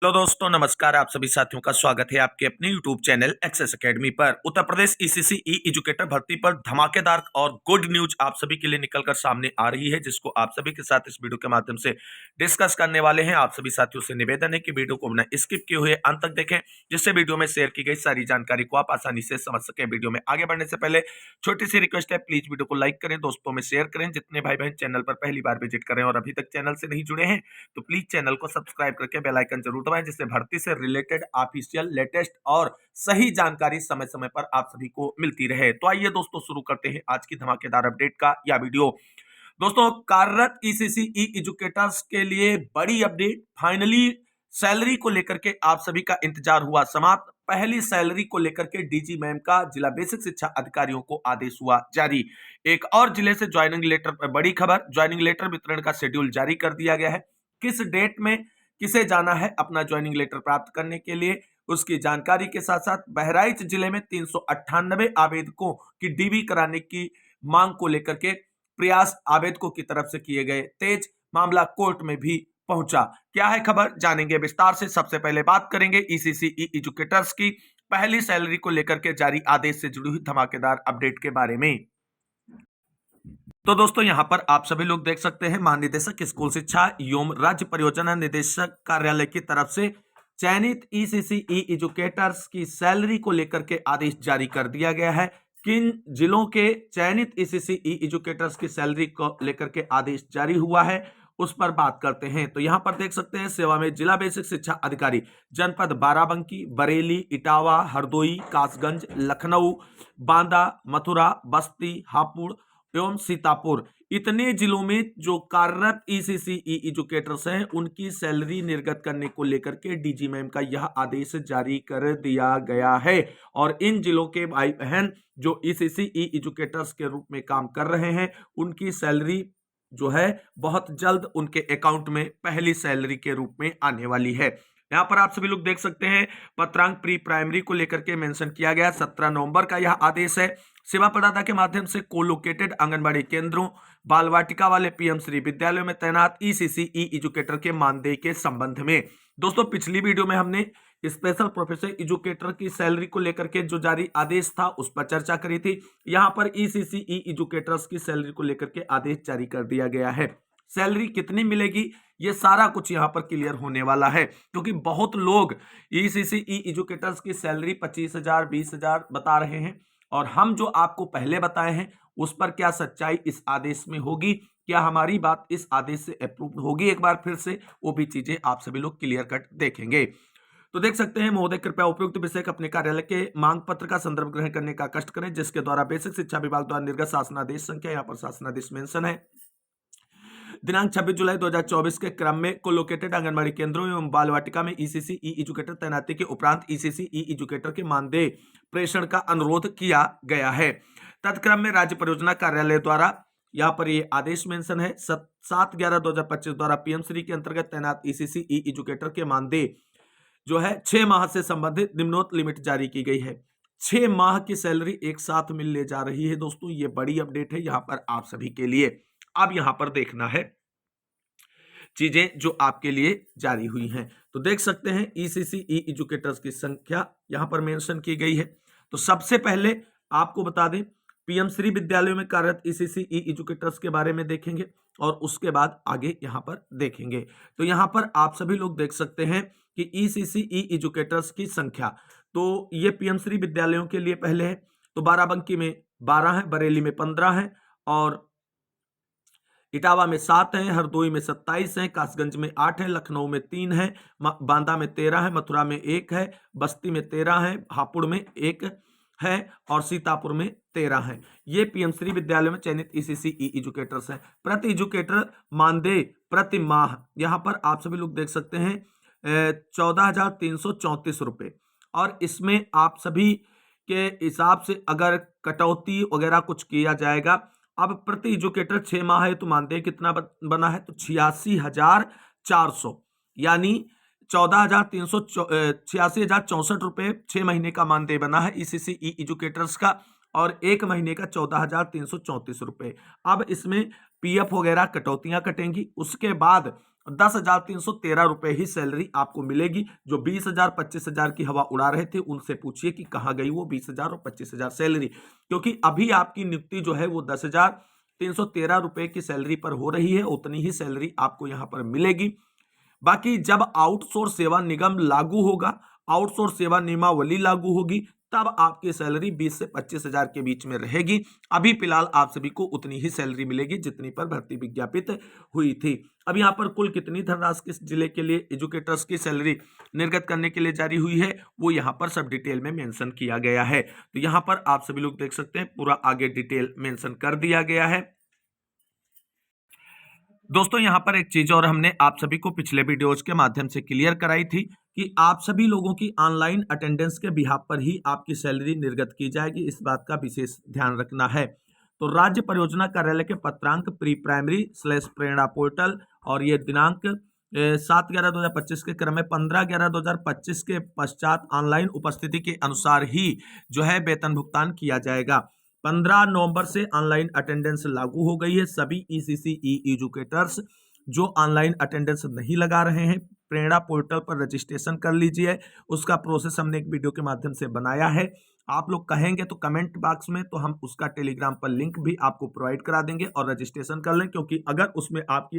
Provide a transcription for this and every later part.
तो दोस्तों नमस्कार। आप सभी साथियों का स्वागत है आपके अपने YouTube चैनल एक्सेस एकेडमी पर। उत्तर प्रदेश ईसीसी ई एजुकेटर भर्ती पर धमाकेदार और गुड न्यूज आप सभी के लिए निकलकर सामने आ रही है, जिसको आप सभी के साथ इस वीडियो के माध्यम से डिस्कस करने वाले हैं। आप सभी साथियों से निवेदन है कि वीडियो को बिना स्किप किए हुए अंत तक देखें, जिससे वीडियो में शेयर की गई सारी जानकारी को आप आसानी से समझ सकें। वीडियो में आगे बढ़ने से पहले छोटी सी रिक्वेस्ट है, प्लीज वीडियो को लाइक करें, दोस्तों में शेयर करें। जितने भाई बहन चैनल पर पहली बार विजिट करें और अभी तक चैनल से नहीं जुड़े हैं तो प्लीज चैनल को सब्सक्राइब करके बेल आइकन जरूर दबाएं, जिससे भर्ती से रिलेटेड ऑफिशियल लेटेस्ट और सही जानकारी समय समय पर आप सभी को मिलती रहे। तो आइए दोस्तों शुरू करते हैं आज की धमाकेदार अपडेट का यह वीडियो। दोस्तों कार्यरत ईसीसी ई एजुकेटर्स के लिए बड़ी अपडेट। फाइनली सैलरी को लेकर के आप सभी का इंतजार हुआ समाप्त। पहली सैलरी को लेकर के डीजी मैम का जिला बेसिक शिक्षा अधिकारियों को आदेश हुआ जारी। एक और जिले से ज्वाइनिंग लेटर पर बड़ी खबर। ज्वाइनिंग लेटर वितरण का शेड्यूल जारी कर दिया गया है। किस डेट में किसे जाना है अपना ज्वाइनिंग लेटर प्राप्त करने के लिए, उसकी जानकारी के साथ साथ बहराइच जिले में 398 आवेदकों की डीवी कराने की मांग को लेकर के प्रयास आवेदकों की तरफ से किए गए तेज। मामला कोर्ट में भी पहुंचा। क्या है खबर, जानेंगे विस्तार से। सबसे पहले बात करेंगे ईसीसी ई एजुकेटर्स की पहली सैलरी को लेकर के जारी आदेश से जुड़ी हुई धमाकेदार अपडेट के बारे में। तो दोस्तों यहां पर आप सभी लोग देख सकते हैं, महानिदेशक स्कूल शिक्षा एवं राज्य परियोजना निदेशक कार्यालय की तरफ से चयनित ईसीसी ई एजुकेटर्स की सैलरी को लेकर के आदेश जारी कर दिया गया है। किन जिलों के चयनित ईसीसी ई एजुकेटर्स की सैलरी को लेकर के आदेश जारी हुआ है उस पर बात करते हैं। तो यहां पर देख सकते हैं, सेवा में जिला बेसिक शिक्षा अधिकारी जनपद बाराबंकी, बरेली, इटावा, हरदोई, कासगंज, लखनऊ, बांदा, मथुरा, बस्ती, हापुड़ एवं सीतापुर, इतने जिलों में जो कार्यरत ईसीसी ई एजुकेटर्स हैं उनकी सैलरी निर्गत करने को लेकर के डीजी मैम का यह आदेश जारी कर दिया गया है। और इन जिलों के भाई बहन जो ईसीसी ई एजुकेटर्स के रूप में काम कर रहे हैं उनकी सैलरी जो है बहुत जल्द उनके अकाउंट में पहली सैलरी के रूप में आने वाली है। यहां पर आप सभी लोग देख सकते हैं, पत्रांक प्री प्राइमरी को लेकर के मेंशन किया गया। 17 नवंबर का यह आदेश है। सेवा प्रदाता के माध्यम से कोलोकेटेड आंगनबाड़ी केंद्रों, बाल वाटिका वाले पीएम श्री विद्यालयों में तैनात ईसीसी ई एजुकेटर के मानदेय के संबंध में दोस्तों पिछली वीडियो में हमने स्पेशल प्रोफेसर एजुकेटर की सैलरी को लेकर के जो जारी आदेश था उस पर चर्चा करी थी। यहां पर ईसीसी ई एजुकेटर्स की सैलरी को लेकर के आदेश जारी कर दिया गया है। सैलरी कितनी मिलेगी ये सारा कुछ यहां पर क्लियर होने वाला है, क्योंकि बहुत लोग ईसीसी ई एजुकेटर्स की सैलरी 25,000 20,000 बता रहे हैं और हम जो आपको पहले बताए हैं उस पर क्या सच्चाई इस आदेश में होगी, क्या हमारी बात इस आदेश से अप्रूव होगी एक बार फिर से, वो भी चीजें आप सभी लोग क्लियर कट देखेंगे। तो देख सकते हैं, महोदय कृपया उपयुक्त विषय का अपने कार्यालय के मांग पत्र का संदर्भ ग्रहण करने का कष्ट करें, जिसके द्वारा बेसिक शिक्षा विभाग द्वारा निर्गत शासनादेश संख्या, यहाँ पर शासनादेश मेंशन है, दिनांक 26 जुलाई 2024 के क्रम में कोलोकेटेड आंगनबाड़ी केंद्रों एवं बाल वाटिका में ईसीसी ई एजुकेटर तैनाती के उपरांत ईसीसी ई एजुकेटर के मानदेय प्रेषण का अनुरोध किया गया है। तत्क्रम में राज्य परियोजना कार्यालय द्वारा यहाँ पर ये आदेश मेंशन है, 7/11/2025 द्वारा पीएम श्री के अंतर्गत तैनात ईसीसी ई एजुकेटर के मानदेय जो है 6 माह से संबंधित निम्नोक्त लिमिट जारी की गई है। 6 माह की सैलरी एक साथ मिलने जा रही है दोस्तों, ये बड़ी अपडेट है यहाँ पर आप सभी के लिए। अब यहां पर देखना है चीजें जो आपके लिए जारी हुई हैं। तो देख सकते हैं ईसीसी ई एजुकेटर्स की संख्या यहां पर मेंशन की गई है। तो सबसे पहले आपको बता दें, पीएम श्री विद्यालयों में कार्यरत ईसीसी ई एजुकेटर्स के बारे में देखेंगे और उसके बाद आगे यहां पर देखेंगे। तो यहां पर आप सभी लोग देख सकते हैं कि ईसीसी ई एजुकेटर्स की संख्या, तो ये पीएम श्री विद्यालयों के लिए पहले है, तो बाराबंकी में 12 है, बरेली में 15 है, और इटावा में 7 है, हरदोई में 27 है, कासगंज में 8 है, लखनऊ में 3 है, बांदा में 13 है, मथुरा में 1 है, बस्ती में 13 है, हापुड़ में 1 है और सीतापुर में 13 है। ये पीएम श्री विद्यालय में चयनित ईसीसी ई एजुकेटर्स हैं। प्रति एजुकेटर मानदेय प्रति माह यहाँ पर आप सभी लोग देख सकते हैं 14,334 रुपये, और इसमें आप सभी के हिसाब से अगर कटौती वगैरह कुछ किया जाएगा, अब प्रति एजुकेटर 6 माह है तो मानदेय कितना बना है, तो 86,400 यानी 86,064 रुपये 6 महीने का मानदेय बना है ईसीसी ई एजुकेटर्स का, और 1 महीने का 14,334 रुपये। अब इसमें पीएफ वगैरह कटौतियां कटेंगी, उसके बाद 10,313 ही सैलरी आपको मिलेगी। जो 20,000 25,000 की हवा उड़ा रहे थे उनसे पूछिए कि कहां गई वो 20,000 और 25,000 सैलरी, क्योंकि अभी आपकी नियुक्ति जो है वो 10,313 रुपए की सैलरी पर हो रही है, उतनी ही सैलरी आपको यहां पर मिलेगी। बाकी जब आउटसोर्स सेवा निगम लागू होगा, आउटसोर्स सेवा नियमावली लागू होगी, तब आपकी सैलरी 20 से 25,000 के बीच में रहेगी। अभी फिलहाल आप सभी को उतनी ही सैलरी मिलेगी जितनी पर भर्ती विज्ञापित हुई थी। अब यहाँ पर कुल कितनी धनराशि किस जिले के लिए एजुकेटर्स की सैलरी निर्गत करने के लिए जारी हुई है वो यहाँ पर सब डिटेल में मेंशन किया गया है। तो यहाँ पर आप सभी लोग देख सकते हैं पूरा आगे डिटेल मेंशन कर दिया गया है। दोस्तों यहाँ पर एक चीज और हमने आप सभी को पिछले वीडियोज के माध्यम से क्लियर कराई थी कि आप सभी लोगों की ऑनलाइन अटेंडेंस के बिहाफ पर ही आपकी सैलरी निर्गत की जाएगी, इस बात का विशेष ध्यान रखना है। तो राज्य परियोजना कार्यालय के पत्रांक प्री प्राइमरी / प्रेरणा पोर्टल और ये दिनांक 7/11/2025 के क्रम में 15/11/2025 के पश्चात ऑनलाइन उपस्थिति के अनुसार ही जो है वेतन भुगतान किया जाएगा। 15 नवंबर से ऑनलाइन अटेंडेंस लागू हो गई है। सभी ईसीसी एजुकेटर्स जो ऑनलाइन अटेंडेंस नहीं लगा रहे हैं, प्रेरणा पोर्टल पर रजिस्ट्रेशन कर लीजिए। उसका प्रोसेस हमने एक वीडियो के माध्यम से बनाया है। आप लोग कहेंगे तो कमेंट बॉक्स में तो हम उसका टेलीग्राम पर लिंक भी आपको प्रोवाइड करा देंगे और रजिस्ट्रेशन कर लें, क्योंकि अगर उसमें आपकी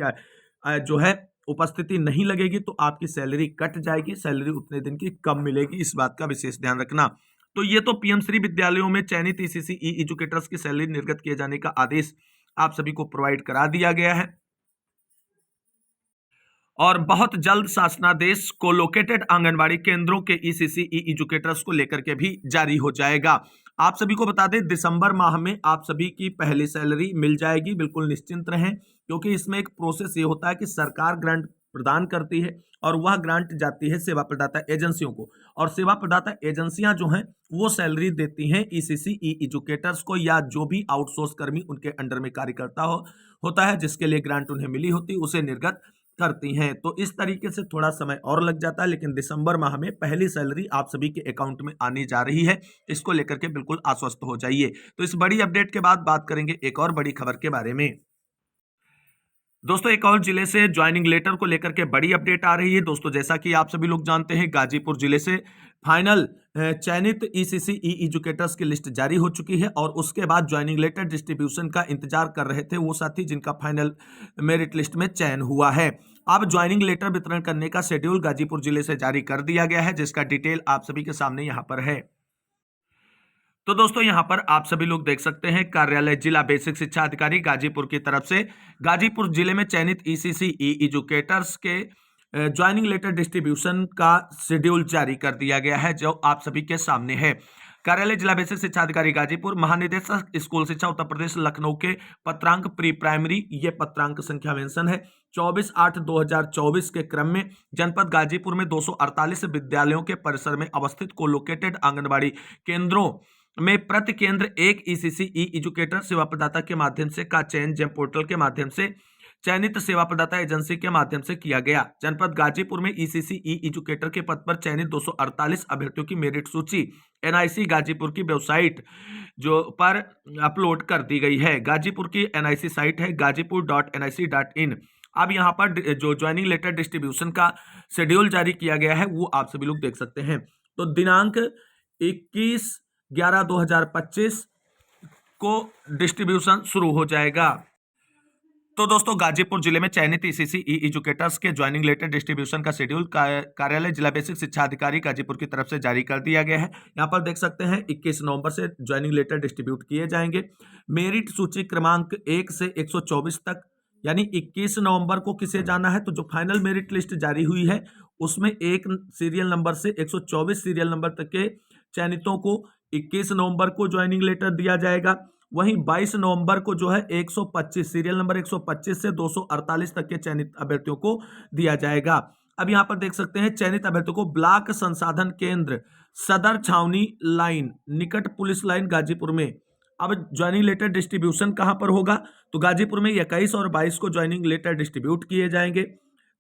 जो है उपस्थिति नहीं लगेगी तो आपकी सैलरी कट जाएगी, सैलरी उतने दिन की कम मिलेगी, इस बात का विशेष ध्यान रखना। तो ये तो पीएम श्री विद्यालयों में चयनित ईसीसी एजुकेटर्स की सैलरी निर्गत किए जाने का आदेश आप सभी को प्रोवाइड करा दिया गया है और बहुत जल्द शासनादेश कोलोकेटेड आंगनबाड़ी केंद्रों के ईसीसी एजुकेटर्स को लेकर के भी जारी हो जाएगा। आप सभी को बता दें दिसंबर माह में आप सभी की पहली सैलरी मिल जाएगी, बिल्कुल निश्चिंत रहें, क्योंकि इसमें एक प्रोसेस ये होता है कि सरकार ग्रांट प्रदान करती है और वह ग्रांट जाती है सेवा प्रदाता एजेंसियों को, और सेवा प्रदाता एजेंसियां जो हैं वो सैलरी देती हैं ईसीसी एजुकेटर्स को या जो भी आउटसोर्स कर्मी उनके अंडर में कार्य करता होता है, जिसके लिए ग्रांट उन्हें मिली होती उसे निर्गत करती हैं। तो इस तरीके से थोड़ा समय और लग जाता है, लेकिन दिसंबर माह में पहली सैलरी आप सभी के अकाउंट में आने जा रही है, इसको लेकर के बिल्कुल आश्वस्त हो जाइए। तो इस बड़ी अपडेट के बाद बात करेंगे एक और बड़ी खबर के बारे में। दोस्तों एक और जिले से ज्वाइनिंग लेटर को लेकर के बड़ी अपडेट आ रही है। दोस्तों जैसा कि आप सभी लोग जानते हैं गाजीपुर जिले से फाइनल चयनित ईसीसी एजुकेटर्स की लिस्ट जारी हो चुकी है और उसके बाद ज्वाइनिंग लेटर डिस्ट्रीब्यूशन का इंतजार कर रहे थे वो साथी जिनका फाइनल मेरिट लिस्ट में चयन हुआ है। अब ज्वाइनिंग लेटर वितरण करने का शेड्यूल गाजीपुर जिले से जारी कर दिया गया है, जिसका डिटेल आप सभी के सामने यहाँ पर है। तो दोस्तों यहां पर आप सभी लोग देख सकते हैं कार्यालय जिला बेसिक शिक्षा अधिकारी गाजीपुर की तरफ से गाजीपुर जिले में चयनित ईसीसी एजुकेटर्स के ज्वाइनिंग लेटर डिस्ट्रीब्यूशन का शेड्यूल जारी कर दिया गया है, जो आप सभी के सामने है। कार्यालय जिला बेसिक शिक्षा अधिकारी गाजीपुर महानिदेशक स्कूल शिक्षा उत्तर प्रदेश लखनऊ के पत्रांक प्री प्राइमरी, ये पत्रांक संख्या मेंशन है 24/8/2024 के क्रम में जनपद गाजीपुर में 248 विद्यालयों के परिसर में अवस्थित कोलोकेटेड आंगनबाड़ी केंद्रों में प्रति केंद्र एक ईसीसी एजुकेटर सेवा प्रदाता के माध्यम से का चयन जेम पोर्टल के माध्यम से चयनित सेवा प्रदाता एजेंसी के माध्यम से किया गया। जनपद गाजीपुर में ईसीसी एजुकेटर के पद पर चयनित 248 अभ्यर्थियों की मेरिट सूची एनआईसी गाजीपुर की वेबसाइट जो पर अपलोड कर दी गई है। गाजीपुर की एनआईसी साइट है gazipur.nic.in। अब यहाँ पर जो ज्वाइनिंग लेटर डिस्ट्रीब्यूशन का शेड्यूल जारी किया गया है वो आप सभी लोग देख सकते हैं। तो दिनांक 21/11/2025 को डिस्ट्रीब्यूशन शुरू हो जाएगा। तो दोस्तों गाजीपुर जिले में चयनित ईसीसी एजुकेटर्स के ज्वाइनिंग लेटर डिस्ट्रीब्यूशन का शेड्यूल कार्यालय जिला बेसिक शिक्षा अधिकारी गाजीपुर की तरफ से जारी कर दिया गया है। यहाँ पर देख सकते हैं 21 नवंबर से ज्वाइनिंग लेटर डिस्ट्रीब्यूट किए जाएंगे। मेरिट सूची क्रमांक 1 से 124 तक, यानी 21 नवंबर को किसे जाना है तो जो फाइनल मेरिट लिस्ट जारी हुई है उसमें एक सीरियल नंबर से 124 सीरियल नंबर तक के चयनितों को 21 नवंबर को ज्वाइनिंग लेटर दिया जाएगा। वहीं 22 नवंबर को जो है 125 सीरियल नंबर 125 से 248 तक के चयनित अभ्यर्थियों को दिया जाएगा। अब यहां पर देख सकते हैं चयनित अभ्यर्थियों को ब्लॉक संसाधन केंद्र सदर छावनी लाइन निकट पुलिस लाइन गाजीपुर में। अब ज्वाइनिंग लेटर डिस्ट्रीब्यूशन कहां पर होगा तो गाजीपुर में 21 और 22 को ज्वाइनिंग लेटर डिस्ट्रीब्यूट किए जाएंगे।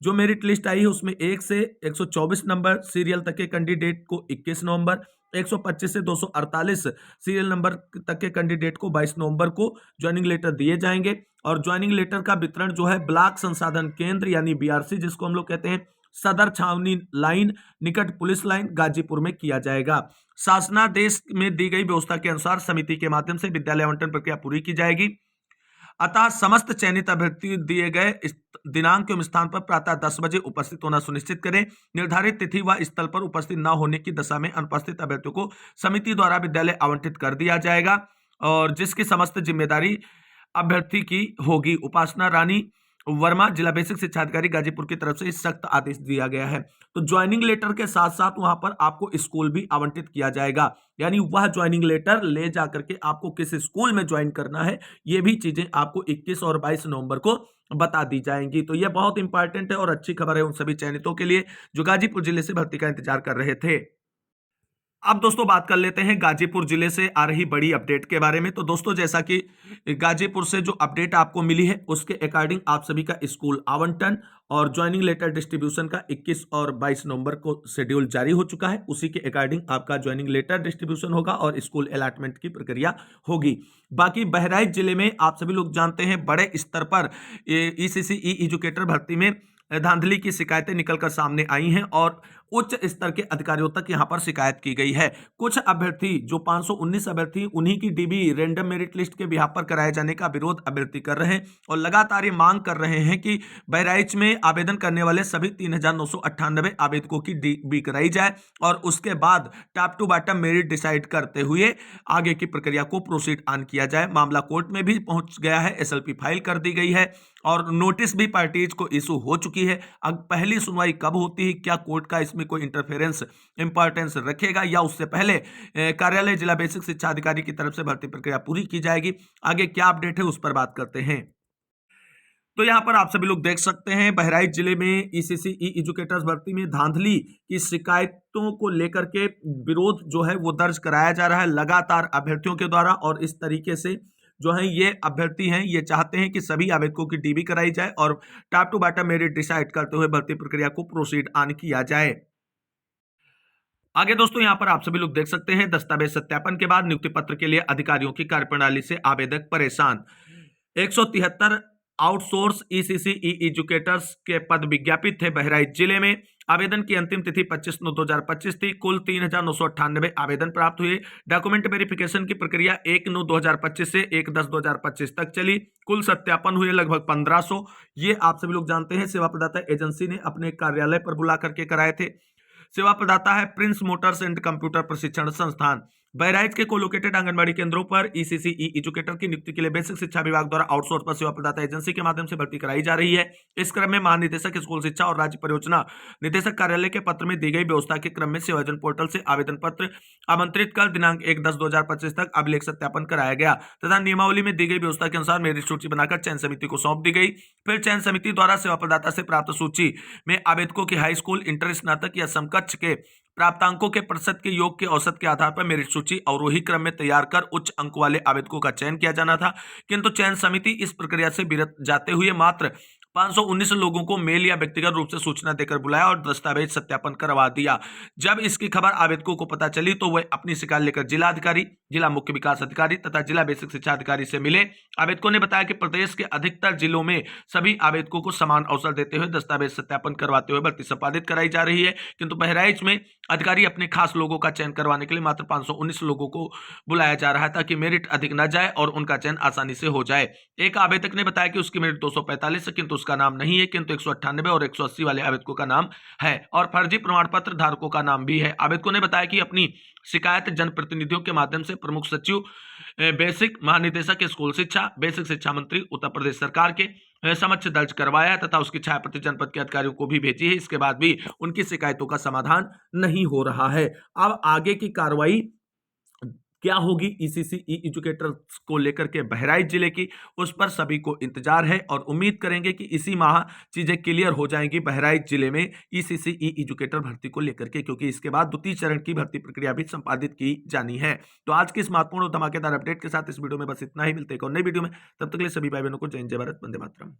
जो मेरिट लिस्ट आई है उसमें 1 से 124 नंबर सीरियल तक के कैंडिडेट को 21 नवंबर, 125 से 248 सीरियल नंबर तक के कैंडिडेट को 22 नवंबर को ज्वाइनिंग लेटर दिए जाएंगे और ज्वाइनिंग लेटर का वितरण जो है ब्लॉक संसाधन केंद्र यानी बीआरसी जिसको हम लोग कहते हैं, सदर छावनी लाइन निकट पुलिस लाइन गाजीपुर में किया जाएगा। शासनादेश में दी गई व्यवस्था के अनुसार समिति के माध्यम से विद्यालय आवंटन प्रक्रिया पूरी की जाएगी। अतः समस्त चयनित अभ्यर्थी दिए गए दिनांक एवं स्थान पर प्रातः 10 बजे उपस्थित होना सुनिश्चित करें। निर्धारित तिथि व स्थल पर उपस्थित न होने की दशा में अनुपस्थित अभ्यर्थियों को समिति द्वारा विद्यालय आवंटित कर दिया जाएगा और जिसकी समस्त जिम्मेदारी अभ्यर्थी की होगी। उपासना रानी वर्मा, जिला बेसिक शिक्षा अधिकारी गाजीपुर की तरफ से इस सख्त आदेश दिया गया है। तो ज्वाइनिंग लेटर के साथ साथ वहां पर आपको स्कूल भी आवंटित किया जाएगा, यानी वह ज्वाइनिंग लेटर ले जाकर के आपको किस स्कूल में ज्वाइन करना है ये भी चीजें आपको 21 और 22 नवंबर को बता दी जाएंगी। तो यह बहुत इंपॉर्टेंट है और अच्छी खबर है उन सभी चयनितों के लिए जो गाजीपुर जिले से भर्ती का इंतजार कर रहे थे। अब दोस्तों बात कर लेते हैं गाजीपुर जिले से आ रही बड़ी अपडेट के बारे में। तो दोस्तों जैसा कि गाजीपुर से जो अपडेट आपको मिली है उसके अकॉर्डिंग आप सभी का स्कूल आवंटन और ज्वाइनिंग लेटर डिस्ट्रीब्यूशन का 21 और 22 नवंबर को शेड्यूल जारी हो चुका है। उसी के अकॉर्डिंग आपका ज्वाइनिंग लेटर डिस्ट्रीब्यूशन होगा और स्कूल अलॉटमेंट की प्रक्रिया होगी। बाकी बहराइच जिले में आप सभी लोग जानते हैं बड़े स्तर पर ईसीसी ई एजुकेटर भर्ती में धांधली की शिकायतें निकलकर सामने आई हैं और उच्च स्तर के अधिकारियों तक यहां पर शिकायत की गई है। कुछ अभ्यर्थी जो 519 अभ्यर्थी उन्हीं की डीबी रैंडम मेरिट लिस्ट के बिहाफ पर कराए जाने का विरोध अभ्यर्थी कर रहे हैं और लगातार ये मांग कर रहे हैं कि बहराइच में आवेदन करने वाले सभी 3998 आवेदकों की डीबी कराई जाए और उसके बाद top to bottom merit decide करते हुए आगे की प्रक्रिया को प्रोसीड ऑन किया जाए। मामला कोर्ट में भी पहुंच गया है, एसएलपी फाइल कर दी गई है और नोटिस भी पार्टीज को इशू हो चुकी है। अब पहली सुनवाई कब होती है, क्या कोर्ट का इसमें कोई इंटरफेरेंस इंपॉर्टेंस रखेगा या उससे पहले कार्यालय जिला बेसिक शिक्षा अधिकारी की तरफ से भर्ती प्रक्रिया पूरी की जाएगी, आगे क्या अपडेट है उस पर बात करते हैं। तो यहां पर आप सभी लोग देख सकते हैं बहराइच जिले में ईसीसी ई एजुकेटर्स भर्ती में धांधली की शिकायतों को लेकर के विरोध जो है वो दर्ज कराया जा रहा है लगातार अभ्यर्थियों के द्वारा और इस तरीके से जो है ये अभ्यर्थी हैं ये चाहते हैं कि सभी आवेदकों की डीबी कराई जाए और top to bottom merit decide करते हुए भर्ती प्रक्रिया को प्रोसीड ऑन किया जाए। आगे दोस्तों यहां पर आप सभी लोग देख सकते हैं दस्तावेज सत्यापन के बाद नियुक्ति पत्र के लिए अधिकारियों की कार्यप्रणाली से आवेदक परेशान। 173 आउटसोर्स ईसीसी ई एजुकेटर्स के पद विज्ञापित थे बहराइच जिले में। आवेदन की अंतिम तिथि 25/9/2025 थी। कुल 3998 आवेदन प्राप्त हुए। डॉक्यूमेंट वेरिफिकेशन की प्रक्रिया 1/9/2025 से 1/10/2025 तक चली। कुल सत्यापन हुए लगभग 1500। ये आप सभी लोग जानते हैं सेवा प्रदाता एजेंसी ने अपने कार्यालय पर बुला करके कराए थे। सेवा प्रदाता है प्रिंस मोटर्स एंड कंप्यूटर प्रशिक्षण संस्थान। बहराइच के कोलोकेटेड आंगनबाड़ी केंद्रों पर ईसीसी ई एजुकेटर की नियुक्ति के लिए बेसिक शिक्षा विभाग द्वारा आउटसोर्स पर सेवा प्रदाता एजेंसी के माध्यम से भर्ती कराई जा रही है। इस क्रम में महानिदेशक स्कूल शिक्षा और राज्य परियोजना निदेशक कार्यालय के पत्र में दी गई व्यवस्था के क्रम में सेवाजन पोर्टल से आवेदन पत्र आमंत्रित कर दिनांक 1/10/2025 तक अभिलेख सत्यापन कराया गया तथा नियमावली में दी गई व्यवस्था के अनुसार मेरिट सूची बनाकर चयन समिति को सौंप दी गई। फिर चयन समिति द्वारा सेवा प्रदाता से प्राप्त सूची में आवेदकों की हाई स्कूल, इंटर, स्नातक या समकक्ष के प्राप्तांकों के प्रतिशत के योग के औसत के आधार पर मेरिट सूची अवरोही क्रम में तैयार कर उच्च अंक वाले आवेदकों का चयन किया जाना था, किंतु चयन समिति इस प्रक्रिया से विरत जाते हुए मात्र 519 लोगों को मेल या व्यक्तिगत रूप से सूचना देकर बुलाया और दस्तावेज सत्यापन करवा दिया। जब इसकी खबर आवेदकों को पता चली तो वह अपनी शिकायत लेकर जिला अधिकारी, जिला मुख्य विकास अधिकारी तथा जिला बेसिक शिक्षा अधिकारी से मिले। आवेदकों ने बताया कि प्रदेश के अधिकतर जिलों में सभी आवेदकों को समान अवसर देते हुए दस्तावेज सत्यापन करवाते हुए भर्ती संपादित कराई जा रही है, किंतु बहराइच में अधिकारी अपने खास लोगों का चयन करवाने के लिए मात्र 519 लोगों को बुलाया जा रहा है ताकि मेरिट अधिक न जाए और उनका चयन आसानी से हो जाए। एक आवेदक ने बताया कि उसकी मेरिट 245 है किंतु उसका नाम नहीं है, किंतु 198 और 180 वाले आवेदकों का नाम है और फर्जी प्रमाण पत्र धारकों का नाम भी है। आवेदकों ने बताया कि अपनी शिकायत जनप्रतिनिधियों के माध्यम से प्रमुख सचिव बेसिक, महानिदेशक स्कूल शिक्षा, बेसिक शिक्षा मंत्री उत्तर प्रदेश सरकार के समक्ष दर्ज करवाया तथा उसकी छायाप्रति जनपद के अधिकारियों को भी भेजी है। इसके बाद भी उनकी शिकायतों का समाधान नहीं हो रहा है। अब आगे की कार्रवाई क्या होगी ईसीसी ई एजुकेटर को लेकर के बहराइच जिले की, उस पर सभी को इंतजार है और उम्मीद करेंगे कि इसी माह चीजें क्लियर हो जाएंगी बहराइच जिले में ईसीसी ई एजुकेटर भर्ती को लेकर के, क्योंकि इसके बाद द्वितीय चरण की भर्ती प्रक्रिया भी संपादित की जानी है। तो आज की इस महत्वपूर्ण और धमाकेदार अपडेट के साथ इस वीडियो में बस इतना ही। मिलते हैं एक और नई वीडियो में, तब तक के लिए सभी भाई बहनों को जय हिंद, जय भारत, वंदे मातरम।